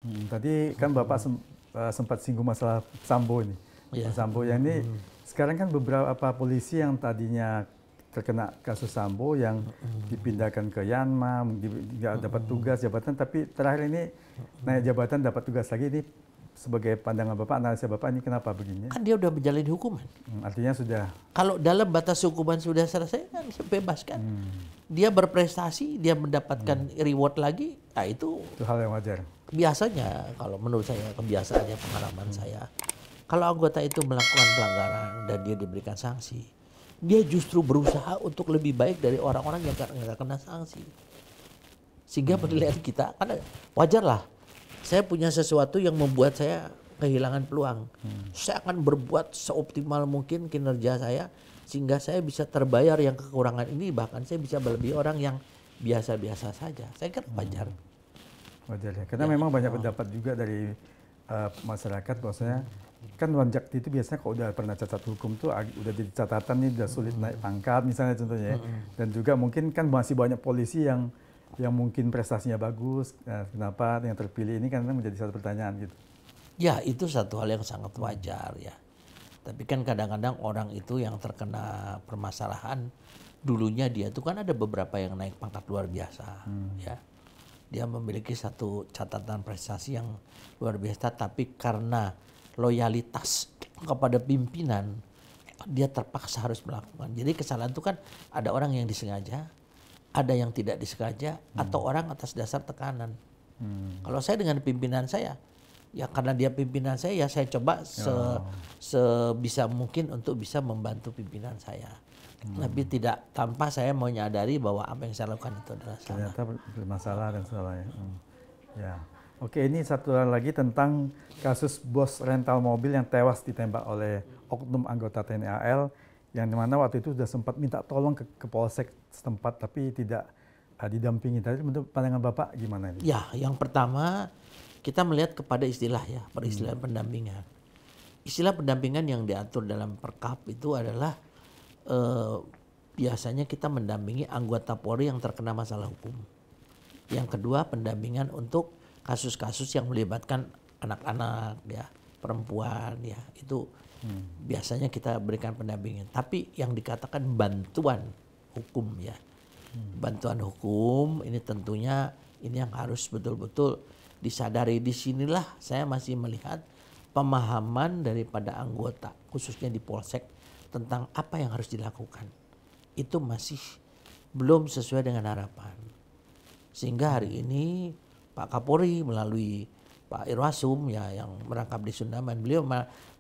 Tadi kan Bapak sempat singgung masalah Sambo ini. Iya. Sambo yang ini sekarang kan beberapa polisi yang tadinya terkena kasus Sambo yang dipindahkan ke Yanma, nggak dapat tugas jabatan, tapi terakhir ini naik jabatan dapat tugas lagi. Ini sebagai pandangan Bapak, analisa Bapak ini kenapa begini? Kan dia udah menjalani hukuman. Artinya sudah. Kalau dalam batas hukuman sudah selesai kan bebaskan. Dia berprestasi, dia mendapatkan reward lagi, nah itu hal yang wajar. Biasanya kalau menurut saya, kebiasaannya, pengalaman saya, kalau anggota itu melakukan pelanggaran dan dia diberikan sanksi, dia justru berusaha untuk lebih baik dari orang-orang yang nggak kena sanksi. Sehingga penilaian kita, karena wajar lah, saya punya sesuatu yang membuat saya kehilangan peluang. Saya akan berbuat seoptimal mungkin kinerja saya, sehingga saya bisa terbayar yang kekurangan ini, bahkan saya bisa melebihi orang yang biasa-biasa saja. Saya kira wajar. Wajar ya, karena memang banyak pendapat juga dari masyarakat bahwasanya kan Wanjakti itu biasanya kalau udah pernah cacat hukum tuh udah jadi catatan nih, udah sulit naik pangkat misalnya contohnya ya. Dan juga mungkin kan masih banyak polisi yang mungkin prestasinya bagus, kenapa yang terpilih ini kan menjadi satu pertanyaan gitu. Ya itu satu hal yang sangat wajar ya. Tapi kan kadang-kadang orang itu yang terkena permasalahan, dulunya dia itu kan ada beberapa yang naik pangkat luar biasa ya. Dia memiliki satu catatan prestasi yang luar biasa, tapi karena loyalitas kepada pimpinan, dia terpaksa harus melakukan. Jadi kesalahan itu kan ada orang yang disengaja, ada yang tidak disengaja, atau orang atas dasar tekanan. Kalau saya dengan pimpinan saya, ya karena dia pimpinan saya, ya saya coba sebisa mungkin untuk bisa membantu pimpinan saya. Tapi tidak tanpa saya menyadari bahwa apa yang saya lakukan itu adalah salah. Ternyata bermasalah dan salah ya. Ya. Oke, ini satu hal lagi tentang kasus bos rental mobil yang tewas ditembak oleh oknum anggota TNI AL, yang dimana waktu itu sudah sempat minta tolong ke polsek setempat tapi tidak didampingi. Tadi menurut pandangan Bapak gimana ini? Ya, yang pertama kita melihat kepada istilah ya, peristilah pendampingan. Istilah pendampingan yang diatur dalam Perkap itu adalah biasanya kita mendampingi anggota Polri yang terkena masalah hukum. Yang kedua, pendampingan untuk kasus-kasus yang melibatkan anak-anak ya, perempuan ya, itu biasanya kita berikan pendampingan. Tapi yang dikatakan bantuan hukum ya, bantuan hukum ini tentunya ini yang harus betul-betul disadari. Disinilah saya masih melihat pemahaman daripada anggota khususnya di Polsek tentang apa yang harus dilakukan itu masih belum sesuai dengan harapan. Sehingga hari ini Pak Kapolri melalui Pak Irwasum ya yang merangkap di Sundaman, beliau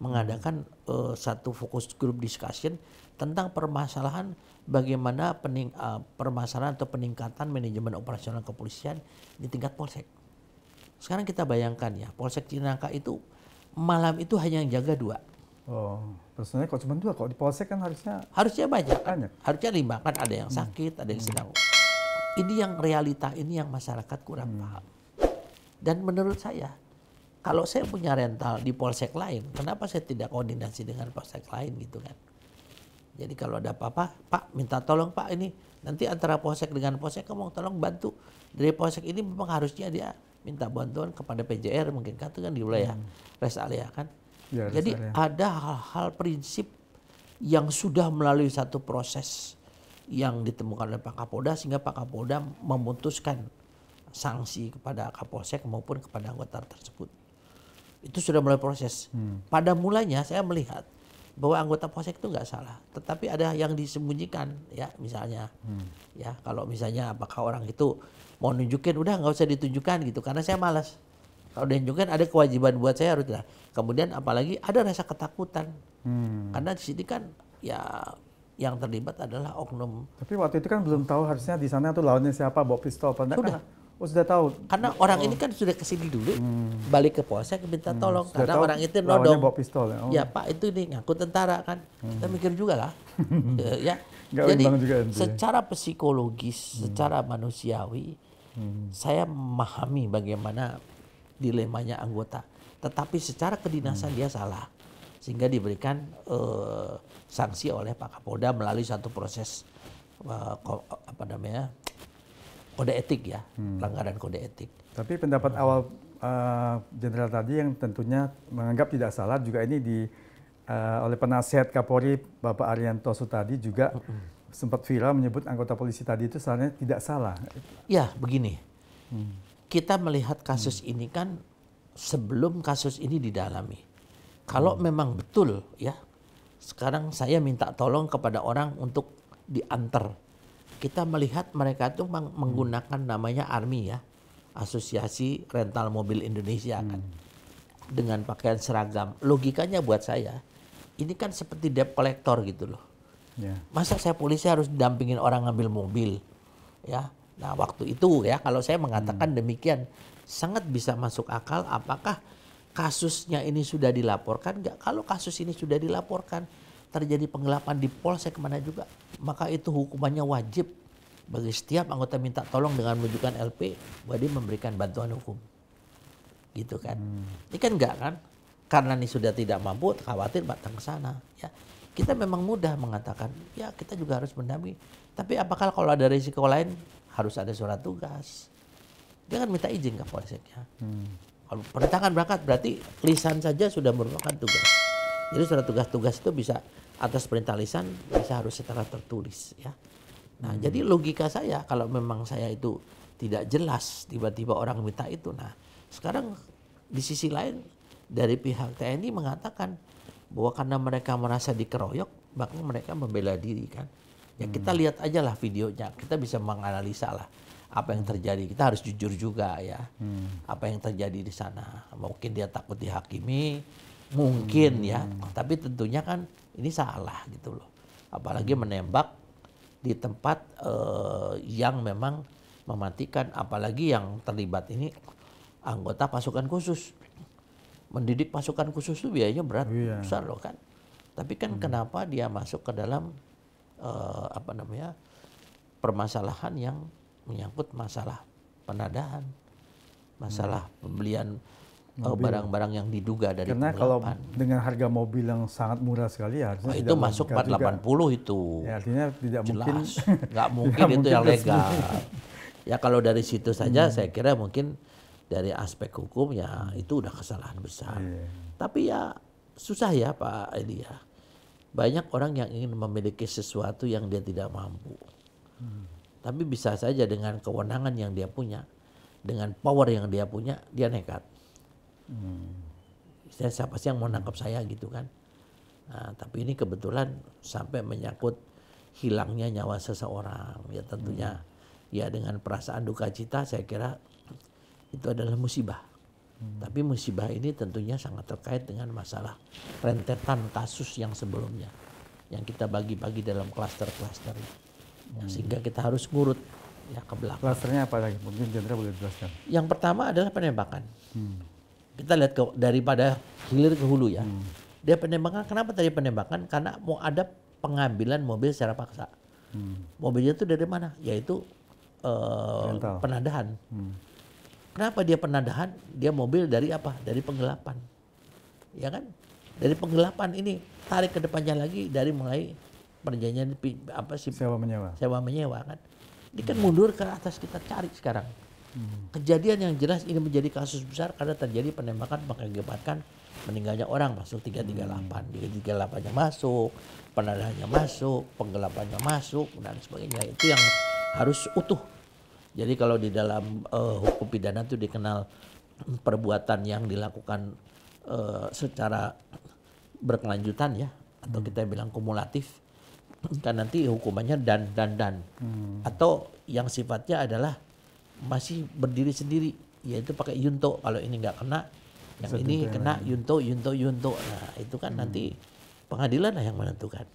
mengadakan satu fokus group discussion tentang permasalahan bagaimana permasalahan atau peningkatan manajemen operasional kepolisian di tingkat polsek. Sekarang kita bayangkan ya, Polsek Cinangka itu malam itu hanya yang jaga 2. Oh, personalnya kok cuma 2, kok di polsek kan harusnya banyak. Banyak. Harusnya 5, kan ada yang sakit, ada yang sedang. Ini yang realita, ini yang masyarakat kurang paham. Dan menurut saya, kalau saya punya rental di polsek lain, kenapa saya tidak koordinasi dengan polsek lain gitu kan? Jadi kalau ada apa-apa, Pak minta tolong Pak ini, nanti antara polsek dengan polsek kamu tolong bantu. Dari polsek ini memang harusnya dia minta bantuan kepada PJR mungkin kan itu kan di wilayah rest area kan. Ya, jadi ada hal-hal prinsip yang sudah melalui satu proses yang ditemukan oleh Pak Kapolda sehingga Pak Kapolda memutuskan sanksi kepada Kapolsek maupun kepada anggota tersebut. Itu sudah mulai proses. Pada mulanya saya melihat bahwa anggota Polsek itu nggak salah, tetapi ada yang disembunyikan ya misalnya. Ya kalau misalnya apakah orang itu mau nunjukin udah nggak usah ditunjukkan gitu karena saya malas. Kalau ditunjukkan ada kewajiban buat saya harus lah. Kemudian apalagi ada rasa ketakutan. Karena di sini kan ya yang terlibat adalah oknum. Tapi waktu itu kan belum tahu harusnya di sana tuh lawannya siapa, bawa pistol. Sudah. Sudah tahu. Karena orang ini kan sudah kesini dulu, balik ke polsek minta tolong. Karena orang itu lawannya nodong. Bawa pistol, ya. Ya Pak itu nih ngaku tentara kan. Kita mikir juga lah. Ya. Nggak Jadi juga, secara psikologis, secara manusiawi, saya memahami bagaimana dilemanya anggota. Tetapi secara kedinasan dia salah. Sehingga diberikan sanksi oleh Pak Kapolda melalui satu proses kode etik ya, pelanggaran kode etik. Tapi pendapat awal Jenderal tadi yang tentunya menganggap tidak salah juga ini oleh penasihat Kapolri Bapak Arianto Sutadi juga sempat viral menyebut anggota polisi tadi itu sebenarnya tidak salah. Ya, begini. Kita melihat kasus ini kan sebelum kasus ini didalami. Kalau memang betul ya, sekarang saya minta tolong kepada orang untuk diantar. Kita melihat mereka itu menggunakan namanya ARMI ya, Asosiasi Rental Mobil Indonesia kan, dengan pakaian seragam. Logikanya buat saya, ini kan seperti debt collector gitu loh. Yeah. Masa saya polisi harus dampingin orang ngambil mobil, ya? Nah waktu itu ya, kalau saya mengatakan demikian, sangat bisa masuk akal. Apakah kasusnya ini sudah dilaporkan? Enggak. Kalau kasus ini sudah dilaporkan, terjadi penggelapan di polsek mana juga, maka itu hukumannya wajib bagi setiap anggota minta tolong dengan menunjukkan LP bahwa dia memberikan bantuan hukum, gitu kan? Ini kan enggak kan? Karena ini sudah tidak mampu, khawatir datang ke sana. Ya, kita memang mudah mengatakan, ya kita juga harus mendampingi. Tapi apakah kalau ada risiko lain harus ada surat tugas? Dia kan minta izin ke polseknya. Kalau perintahkan berangkat berarti lisan saja sudah merupakan tugas. Jadi surat tugas-tugas itu bisa atas perintah lisan, bisa harus secara tertulis ya. Nah, jadi logika saya kalau memang saya itu tidak jelas tiba-tiba orang minta itu. Nah, sekarang di sisi lain dari pihak TNI mengatakan bahwa karena mereka merasa dikeroyok, maka mereka membela diri kan. Ya kita lihat aja lah videonya, kita bisa menganalisa lah apa yang terjadi. Kita harus jujur juga ya, apa yang terjadi di sana. Mungkin dia takut dihakimi, mungkin ya, tapi tentunya kan ini salah gitu loh. Apalagi menembak di tempat yang memang mematikan, apalagi yang terlibat ini anggota pasukan khusus. Mendidik pasukan khusus itu biayanya berat, besar loh kan. Tapi kan kenapa dia masuk ke dalam permasalahan yang menyangkut masalah penadahan, masalah pembelian barang-barang yang diduga dari karena penggelapan. Kalau dengan harga mobil yang sangat murah sekali ya harusnya itu masuk 480 itu. Ya, artinya tidak jelas, mungkin. Nggak mungkin itu yang legal. Ya kalau dari situ saja saya kira mungkin dari aspek hukum ya itu udah kesalahan besar. Tapi ya susah ya Pak Edi ya. Banyak orang yang ingin memiliki sesuatu yang dia tidak mampu. Tapi bisa saja dengan kewenangan yang dia punya, dengan power yang dia punya, dia nekat. Siapa sih yang mau nangkap saya gitu kan. Nah, tapi ini kebetulan sampai menyangkut hilangnya nyawa seseorang. Ya tentunya ya dengan perasaan duka cita saya kira itu adalah musibah. Tapi musibah ini tentunya sangat terkait dengan masalah rentetan kasus yang sebelumnya. Yang kita bagi-bagi dalam klaster-klaster. Ya, sehingga kita harus ngurut ya ke belakang. Klasternya apa lagi? Mungkin Jenderal boleh jelaskan. Yang pertama adalah penembakan. Kita lihat daripada hilir ke hulu ya. Dia penembakan, kenapa tadi penembakan? Karena mau ada pengambilan mobil secara paksa. Mobilnya itu dari mana? Yaitu penadahan. Kenapa dia penadahan? Dia mobil dari apa? Dari penggelapan. Ya kan? Dari penggelapan ini tarik ke depannya lagi dari mulai perjanjian sewa menyewa kan. Ini kan mundur ke atas, kita cari sekarang. Kejadian yang jelas ini menjadi kasus besar karena terjadi penembakan mengakibatkan meninggalnya orang, masuk 338. 338-nya masuk, penadahannya masuk, penggelapannya masuk dan sebagainya. Itu yang harus utuh. Jadi kalau di dalam hukum pidana itu dikenal perbuatan yang dilakukan secara berkelanjutan ya, atau kita bilang kumulatif, kan nanti hukumannya dan. Atau yang sifatnya adalah masih berdiri sendiri, yaitu pakai yunto. Kalau ini nggak kena, yang ini kena yunto. Nah itu kan nanti pengadilan lah yang menentukan.